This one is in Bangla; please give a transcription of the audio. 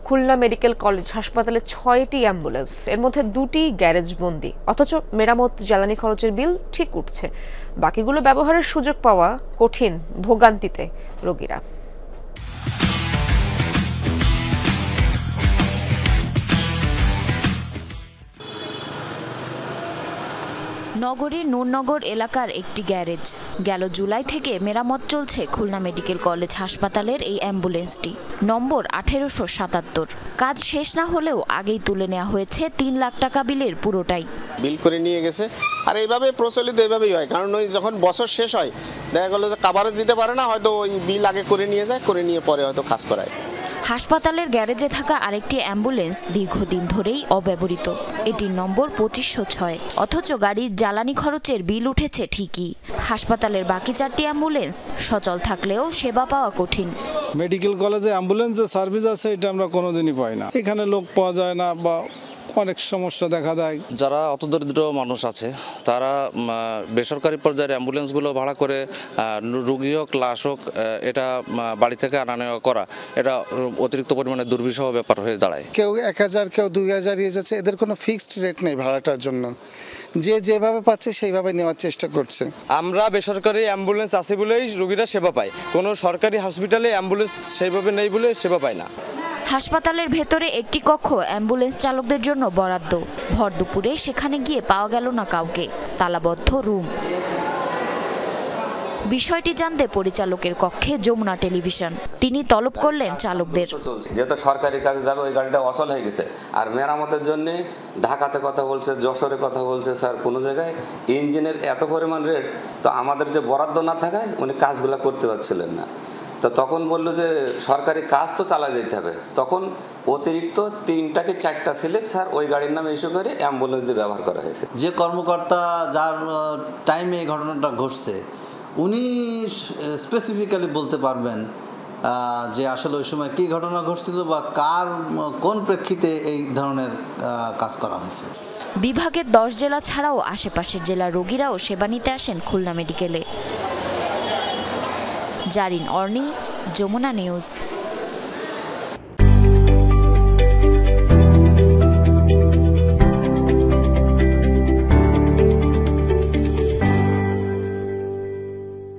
খুলনা মেডিকেল কলেজ হাসপাতালে ৬টি অ্যাম্বুলেন্স, এর মধ্যে 2টি গ্যারেজ বন্দি, অথচ মেরামত জ্বালানি খরচের বিল ঠিক উঠছে। বাকিগুলো ব্যবহারের সুযোগ পাওয়া কঠিন, ভোগান্তিতে রোগীরা। নগরীর নূরনগর এলাকার একটি গ্যারেজ। গেল জুলাই থেকে মেরামত চলছে খুলনা মেডিকেল কলেজ হাসপাতালের এই অ্যাম্বুলেন্সটি, নম্বর 1877। কাজ শেষ না হলেও আগেই তুলে নেওয়া হয়েছে 3 লাখ টাকা বিলের পুরোটাই। বিল করে নিয়ে গেছে। আর এইভাবে প্রচলিত এইভাবেই হয়, কারণ ওই যখন বছর শেষ হয় দেখা গেল যে কাভারেজ দিতে পারে না, হয়তো ওই বিল আগে করে নিয়ে যায়, করে নিয়ে পরে হয়তো কাজ করায়। হাসপাতালের গ্যারেজে থাকা আরেকটি অ্যাম্বুলেন্স দীর্ঘদিন ধরেই অব্যবহৃত। এটির নম্বর 2506, অথচ গাড়ির জ্বালানি খরচের বিল উঠেছে ঠিকই। হাসপাতালের বাকি 4টি অ্যাম্বুলেন্স সচল থাকলেও সেবা পাওয়া কঠিন। মেডিকেল কলেজে অ্যাম্বুলেন্সের সার্ভিস আছে, এটা আমরা কোনোদিনই পাই না। এখানে লোক পাওয়া যায় না বা অনেক সমস্যা দেখা দেয়। যারা অতদরিদ্র মানুষ আছে তারা বেসরকারি পর্যায়ের অ্যাম্বুলেন্সগুলো ভাড়া করে রোগী হোক লাশ হোক এটা বাড়ি থেকে আনা নেওয়া করা, এটা অতিরিক্ত পরিমাণে দুর্বিষহ ব্যাপার হয়ে দাঁড়ায়। কেউ 1000, কেউ 2000 নিয়ে যাচ্ছে, এদের কোনো ফিক্সড রেট নেই ভাড়াটার জন্য। যে যেভাবে পাচ্ছে সেইভাবে নেওয়ার চেষ্টা করছে। আমরা বেসরকারি অ্যাম্বুলেন্স আছে বলেই রোগীরা সেবা পায়, কোনো সরকারি হসপিটালে অ্যাম্বুলেন্স সেইভাবে নেই বলে সেবা পায় না। হাসপাতালের ভেতরে একটি কক্ষ অ্যাম্বুলেন্স চালকদের জন্য বরাদ্দ। ভর দুপুরে সেখানে গিয়ে পাওয়া গেল না কাউকে, তালাবদ্ধ রুম। বিষয়টি জানতে পরিচালকের কক্ষে যমুনা টেলিভিশন। তিনি তলব করলেন চালকদের। যেহেতু সরকারি কাজে যাবে, ওই গাড়িটা অচল হয়ে গেছে। আর মেরামতের জন্য ঢাকাতে কথা বলছে, যশোরে কথা বলছে, স্যার কোনো জায়গায় ইঞ্জিনের এত পরিমাণ রেট, তো আমাদের যে বরাদ্দ না থাকায় উনি কাজগুলো করতে পারছিলেন না। তো তখন বললো যে সরকারি কাজ তো চালা যেতে হবে। তখন অতিরিক্ত 3টা কি 4টা স্লিপ স্যার ওই গাড়ির নামে ইস্যু করে অ্যাম্বুলেন্স দিয়ে ব্যবহার করা হয়েছে। যে কর্মকর্তা যার টাইমে এই ঘটনাটা ঘটছে উনি স্পেসিফিক্যালি বলতে পারবেন যে আসলে ওই সময় কী ঘটনা ঘটছিল বা কোন প্রেক্ষিতে এই ধরনের কাজ করা হয়েছে। বিভাগের 10 জেলা ছাড়াও আশেপাশের জেলার রোগীরাও সেবা নিতে আসেন খুলনা মেডিকেলে। জারিন অর্নি, যমুনা নিউজ।